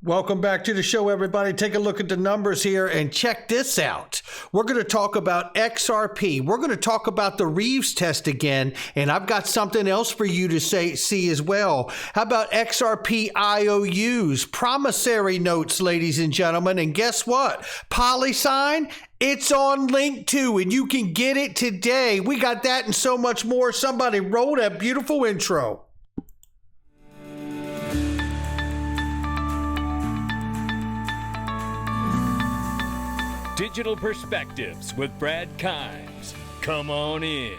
Welcome back to the show, everybody. Take a look at the numbers here and check this out. We're going to talk about XRP. We're going to talk about the Reeves test again, and I've got something else for you to see as well. How about XRP IOUs, promissory notes, ladies and gentlemen? And guess what? Polysign, it's on Linqto, and you can get it today. We got that and so much more. Somebody roll that beautiful intro. Digital Perspectives with Brad Kimes. Come on in.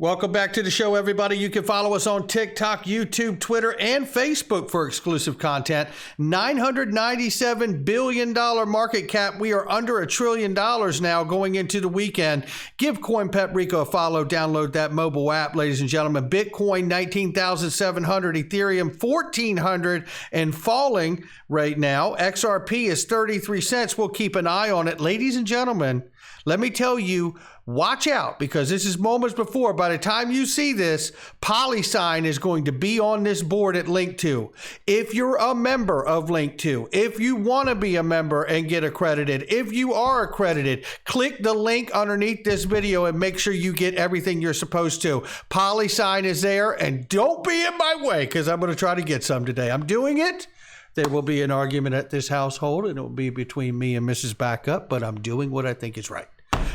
Welcome back to the show, everybody. You can follow us on TikTok, YouTube, Twitter, and Facebook for exclusive content. $997 billion market cap. We are under $1 trillion now going into the weekend. Give CoinPeprico a follow. Download that mobile app, ladies and gentlemen. Bitcoin, 19,700. Ethereum, 1,400 and falling right now. XRP is 33 cents. We'll keep an eye on it. Ladies and gentlemen, let me tell you, watch out, because this is moments before. By the time you see this, Polysign is going to be on this board at Linqto. If you're a member of Linqto, if you want to be a member and get accredited, if you are accredited, click the link underneath this video and make sure you get everything you're supposed to. Polysign is there, and don't be in my way, because I'm going to try to get some today. I'm doing it. There will be an argument at this household, and it will be between me and Mrs. Backup, but I'm doing what I think is right.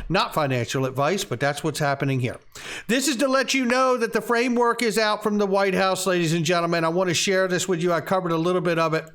Not financial advice, but that's what's happening here. This is to let you know that the framework is out from the White House, ladies and gentlemen. I want to share this with you. I covered a little bit of it,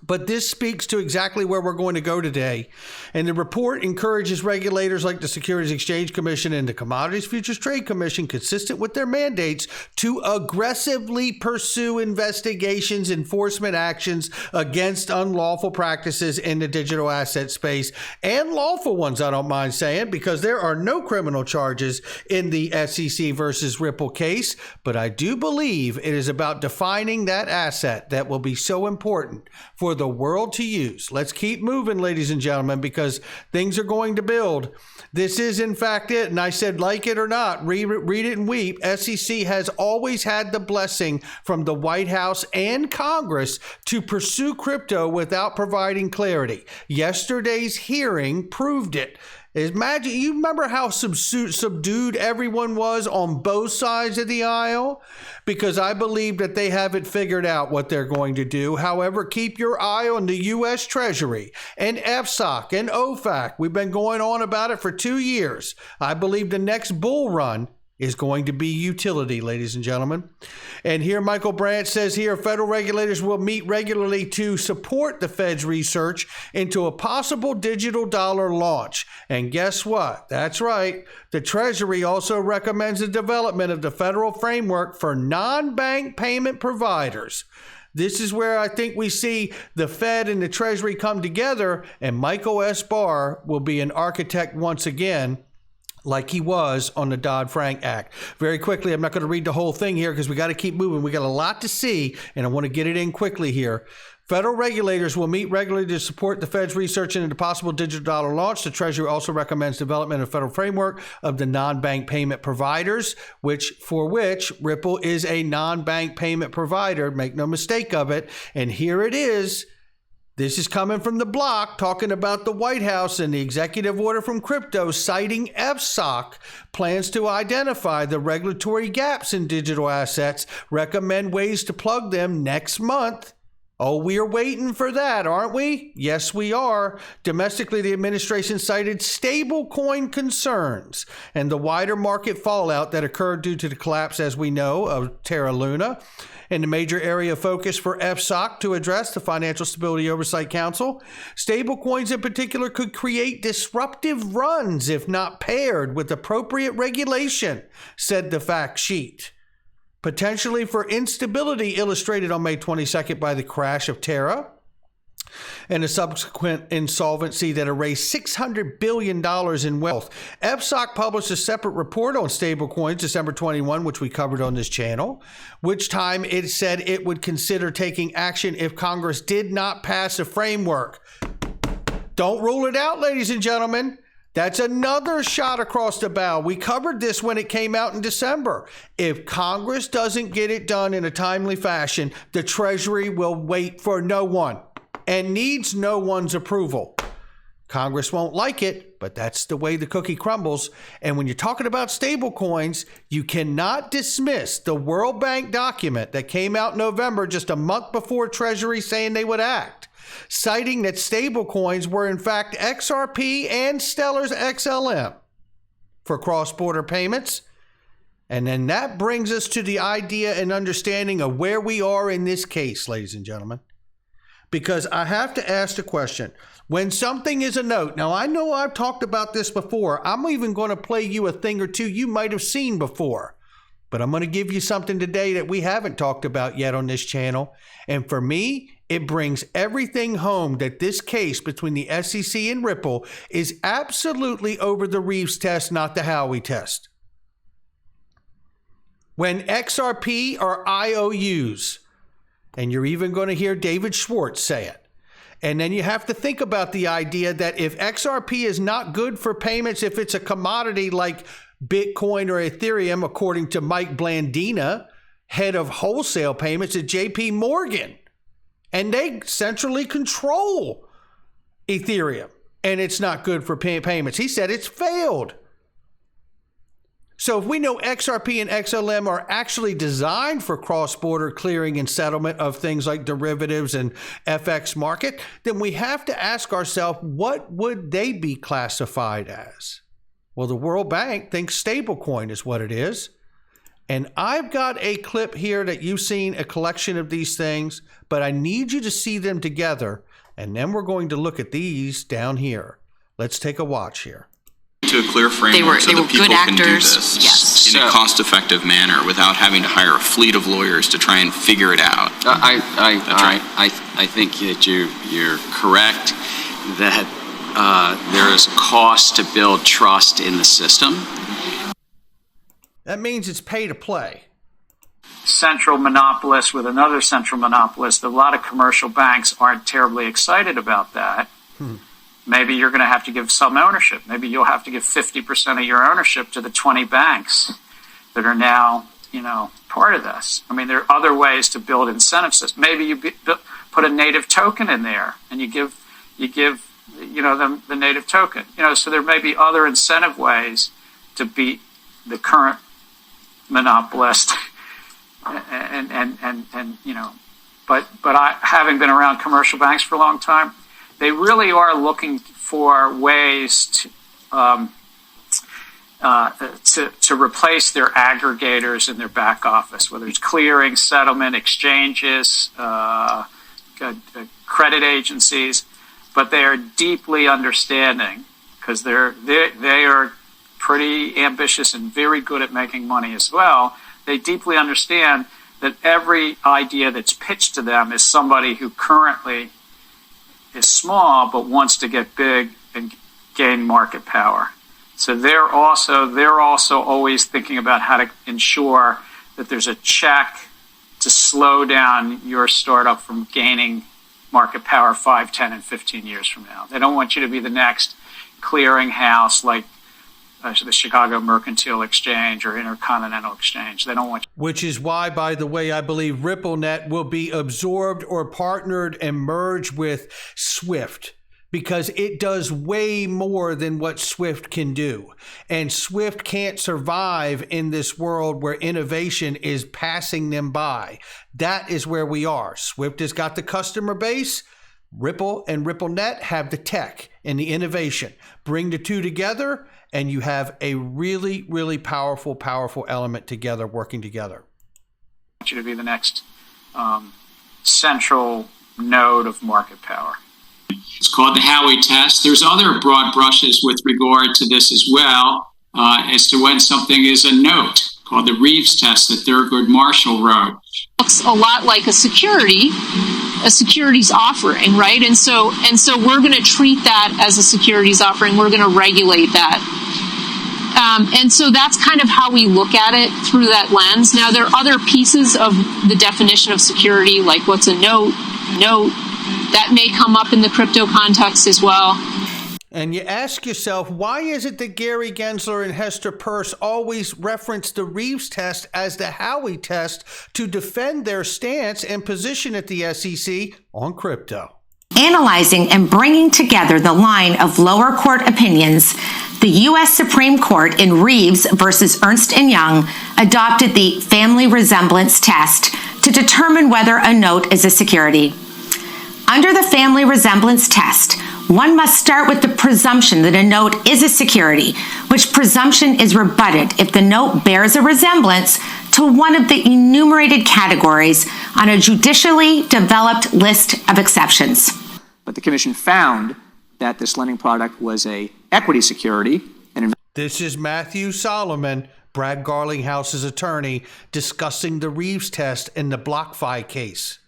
but this speaks to exactly where we're going to go today. And the report encourages regulators like the Securities Exchange Commission and the Commodities Futures Trade Commission, consistent with their mandates, to aggressively pursue investigations, enforcement actions against unlawful practices in the digital asset space, and lawful ones, I don't mind saying, because there are no criminal charges in the SEC versus Ripple case. But I do believe it is about defining that asset that will be so important for the world to use. Let's keep moving, ladies and gentlemen, because things are going to build. This is, in fact, it. And I said, like it or not, read it and weep. SEC has always had the blessing from the White House and Congress to pursue crypto without providing clarity. Yesterday's hearing proved it. Imagine, you remember how subdued everyone was on both sides of the aisle? Because I believe that they haven't figured out what they're going to do. However, keep your eye on the U.S. Treasury and FSOC and OFAC. We've been going on about it for 2 years. I believe the next bull run is going to be utility, ladies and gentlemen. And here Michael Brandt says here, federal regulators will meet regularly to support the Fed's research into a possible digital dollar launch. And guess what? That's right. The Treasury also recommends the development of the federal framework for non-bank payment providers. This is where I think we see the Fed and the Treasury come together, and Michael S. Barr will be an architect once again, like he was on the Dodd-Frank Act. Very quickly, I'm not going to read the whole thing here because we got to keep moving. We got a lot to see, and I want to get it in quickly here. Federal regulators will meet regularly to support the Fed's research into the possible digital dollar launch. The Treasury also recommends development of federal framework of the non-bank payment providers, for which Ripple is a non-bank payment provider. Make no mistake of it. And here it is. This is coming from the block, talking about the White House and the executive order from crypto, citing FSOC plans to identify the regulatory gaps in digital assets, recommend ways to plug them next month. Oh, we are waiting for that, aren't we? Yes, we are. Domestically, the administration cited stablecoin concerns and the wider market fallout that occurred due to the collapse, as we know, of Terra Luna. And the major area of focus for FSOC to address, the Financial Stability Oversight Council. Stablecoins in particular could create disruptive runs if not paired with appropriate regulation, said the fact sheet. Potentially for instability illustrated on May 22nd by the crash of Terra and a subsequent insolvency that erased $600 billion in wealth. FSOC published a separate report on stablecoins December 21, which we covered on this channel, which time it said it would consider taking action if Congress did not pass a framework. Don't rule it out, ladies and gentlemen. That's another shot across the bow. We covered this when it came out in December. If Congress doesn't get it done in a timely fashion, the Treasury will wait for no one and needs no one's approval. Congress won't like it, but that's the way the cookie crumbles. And when you're talking about stablecoins, you cannot dismiss the World Bank document that came out in November, just a month before Treasury saying they would act, citing that stablecoins were in fact XRP and Stellar's XLM for cross-border payments. And then that brings us to the idea and understanding of where we are in this case, ladies and gentlemen. Because I have to ask the question, when something is a note, now I know I've talked about this before. I'm even going to play you a thing or two you might have seen before. But I'm going to give you something today that we haven't talked about yet on this channel. And for me, it brings everything home that this case between the SEC and Ripple is absolutely over the Reeves test, not the Howey test. When XRP or IOUs, and you're even going to hear David Schwartz say it, and then you have to think about the idea that if XRP is not good for payments, if it's a commodity like Bitcoin or Ethereum, according to Mike Blandina, head of wholesale payments at JP Morgan, and they centrally control Ethereum, and it's not good for payments. He said it's failed. So if we know XRP and XLM are actually designed for cross-border clearing and settlement of things like derivatives and FX market, then we have to ask ourselves, what would they be classified as? Well, the World Bank thinks stablecoin is what it is. And I've got a clip here that you've seen, a collection of these things, but I need you to see them together. And then we're going to look at these down here. Let's take a watch here. To a clear framework so that people can do this in a cost-effective manner without having to hire a fleet of lawyers to try and figure it out. I think that you're correct that there is cost to build trust in the system. That means it's pay to play. Central monopolist with another central monopolist. A lot of commercial banks aren't terribly excited about that. Maybe you're going to have to give some ownership. Maybe you'll have to give 50% of your ownership to the 20 banks that are now, part of this. I mean, there are other ways to build incentive systems. Maybe you put a native token in there, and you give them the native token. So there may be other incentive ways to beat the current monopolist. But I, having been around commercial banks for a long time, they really are looking for ways to replace their aggregators in their back office, whether it's clearing, settlement, exchanges, credit agencies. But they are deeply understanding, because they are pretty ambitious and very good at making money as well. They deeply understand that every idea that's pitched to them is somebody who currently is small but wants to get big and gain market power. So they're also always thinking about how to ensure that there's a check to slow down your startup from gaining market power 5, 10, and 15 years from now. They don't want you to be the next clearinghouse like the Chicago Mercantile Exchange or Intercontinental Exchange. They don't want you. Which is why, by the way, I believe RippleNet will be absorbed or partnered and merged with Swift, because it does way more than what Swift can do. And Swift can't survive in this world where innovation is passing them by. That is where we are. Swift has got the customer base. Ripple and RippleNet have the tech and the innovation. Bring the two together, and you have a really, really powerful element together, working together. I want you to be the next central node of market power. It's called the Howey test. There's other broad brushes with regard to this as well, as to when something is a note, called the Reeves test that Thurgood Marshall wrote. Looks a lot like a securities offering, right? And so we're going to treat that as a securities offering. We're going to regulate that. And so that's kind of how we look at it through that lens. Now, there are other pieces of the definition of security, like what's a note. That may come up in the crypto context as well. And you ask yourself, why is it that Gary Gensler and Hester Peirce always reference the Reeves test as the Howey test to defend their stance and position at the SEC on crypto? Analyzing and bringing together the line of lower court opinions, the U.S. Supreme Court in Reeves versus Ernst & Young adopted the family resemblance test to determine whether a note is a security. Under the family resemblance test, one must start with the presumption that a note is a security, which presumption is rebutted if the note bears a resemblance to one of the enumerated categories on a judicially developed list of exceptions. But the Commission found that this lending product was a equity security. This is Matthew Solomon, Brad Garlinghouse's attorney, discussing the Reeves test in the BlockFi case.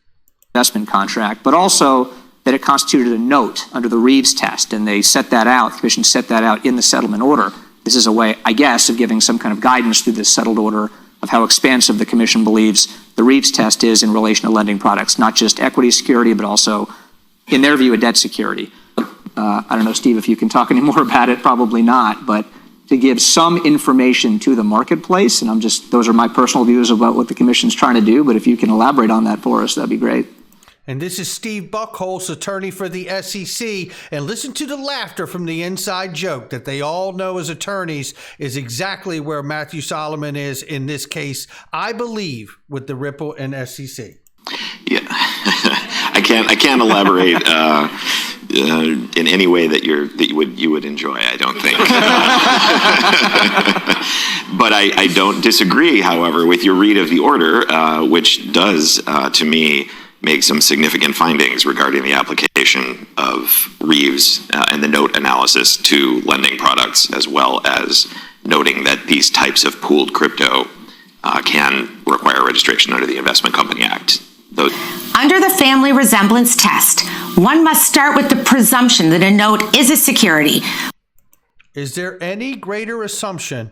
Investment contract, but also that it constituted a note under the Reeves test, and they set that out, the Commission set that out in the settlement order. This is a way, I guess, of giving some kind of guidance through this settled order of how expansive the Commission believes the Reeves test is in relation to lending products, not just equity security, but also, in their view, a debt security. I don't know, Steve, if you can talk any more about it, probably not, but to give some information to the marketplace, and those are my personal views about what the Commission's trying to do, but if you can elaborate on that for us, that'd be great. And this is Steve Buchholz, attorney for the SEC. And listen to the laughter from the inside joke that they all know as attorneys is exactly where Matthew Solomon is in this case, I believe, with the Ripple and SEC. Yeah, I can't elaborate in any way that you would enjoy, I don't think. But I don't disagree, however, with your read of the order, which does, to me, make some significant findings regarding the application of Reeves and the note analysis to lending products, as well as noting that these types of pooled crypto can require registration under the Investment Company Act. Under the family resemblance test, one must start with the presumption that a note is a security. Is there any greater assumption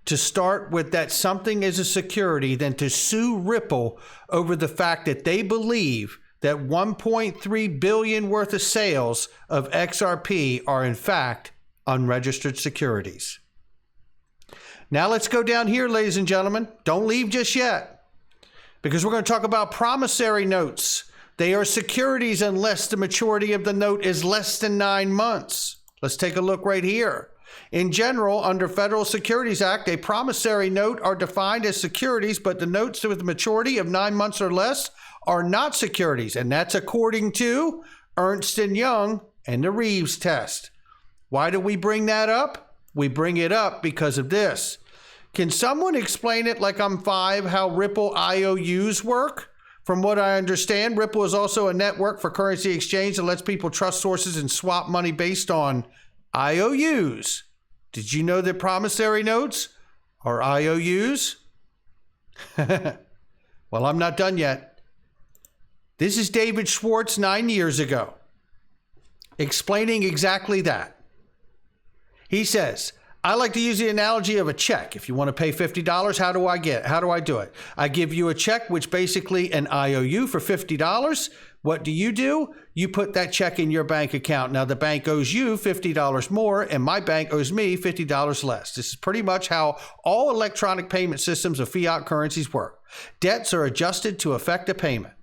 to start with that something is a security than to sue Ripple over the fact that they believe that 1.3 billion worth of sales of XRP are in fact unregistered securities? Now let's go down here, ladies and gentlemen. Don't leave just yet, because we're going to talk about promissory notes. They are securities unless the maturity of the note is less than 9 months. Let's take a look right here. In general, under Federal Securities Act, a promissory note are defined as securities, but the notes with a maturity of 9 months or less are not securities. And that's according to Ernst & Young and the Reeves test. Why do we bring that up? We bring it up because of this. Can someone explain it like I'm 5, how Ripple IOUs work? From what I understand, Ripple is also a network for currency exchange that lets people trust sources and swap money based on IOUs. Did you know that promissory notes are IOUs? Well, I'm not done yet. This is David Schwartz 9 years ago, explaining exactly that. He says, I like to use the analogy of a check. If you want to pay $50, how do I do it? I give you a check, which basically an IOU for $50. What do? You put that check in your bank account. Now the bank owes you $50 more and my bank owes me $50 less. This is pretty much how all electronic payment systems of fiat currencies work. Debts are adjusted to affect a payment.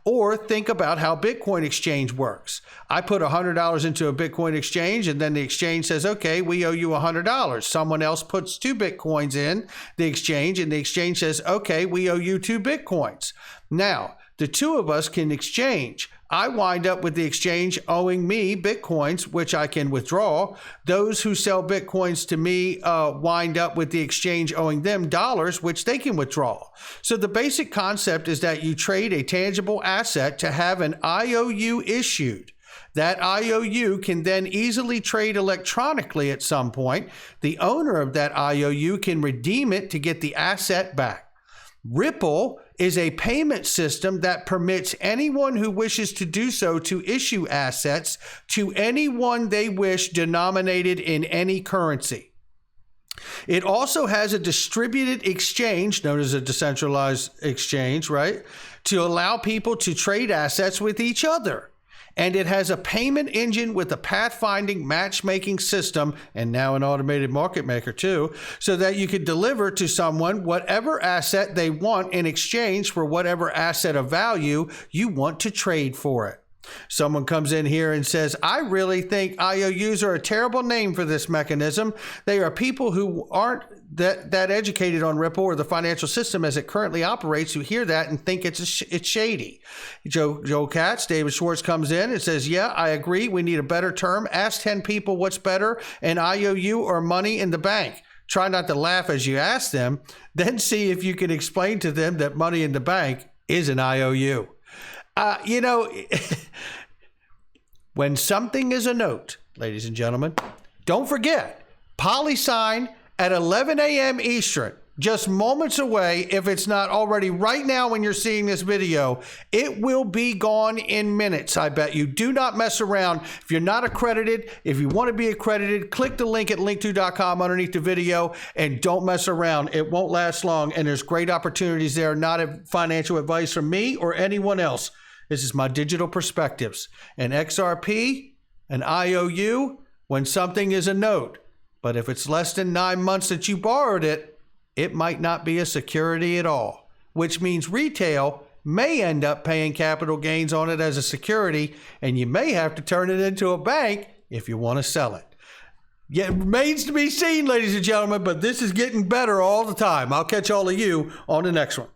Or think about how Bitcoin exchange works. I put $100 into a Bitcoin exchange and then the exchange says, okay, we owe you $100. Someone else puts 2 Bitcoins in the exchange and the exchange says, okay, we owe you 2 Bitcoins. Now, the two of us can exchange. I wind up with the exchange owing me Bitcoins, which I can withdraw. Those who sell Bitcoins to me wind up with the exchange owing them dollars, which they can withdraw. So the basic concept is that you trade a tangible asset to have an IOU issued. That IOU can then easily trade electronically at some point. The owner of that IOU can redeem it to get the asset back. Ripple is a payment system that permits anyone who wishes to do so to issue assets to anyone they wish denominated in any currency. It also has a distributed exchange, known as a decentralized exchange, right? To allow people to trade assets with each other. And it has a payment engine with a pathfinding matchmaking system, and now an automated market maker too, so that you can deliver to someone whatever asset they want in exchange for whatever asset of value you want to trade for it. Someone comes in here and says, I really think IOUs are a terrible name for this mechanism. They are people who aren't that educated on Ripple or the financial system as it currently operates who hear that and think it's shady. Joe Katz, David Schwartz comes in and says, yeah, I agree. We need a better term. Ask 10 people what's better, an IOU or money in the bank. Try not to laugh as you ask them. Then see if you can explain to them that money in the bank is an IOU. When something is a note, ladies and gentlemen, don't forget, Polysign at 11 a.m. Eastern, just moments away. If it's not already right now when you're seeing this video, it will be gone in minutes, I bet you. Do not mess around. If you're not accredited, if you want to be accredited, click the link at linqto.com underneath the video and don't mess around. It won't last long, and there's great opportunities there. Not a financial advice from me or anyone else. This is my digital perspectives. An XRP, an IOU, when something is a note. But if it's less than 9 months that you borrowed it, it might not be a security at all, which means retail may end up paying capital gains on it as a security, and you may have to turn it into a bank if you want to sell it. Yet it remains to be seen, ladies and gentlemen, but this is getting better all the time. I'll catch all of you on the next one.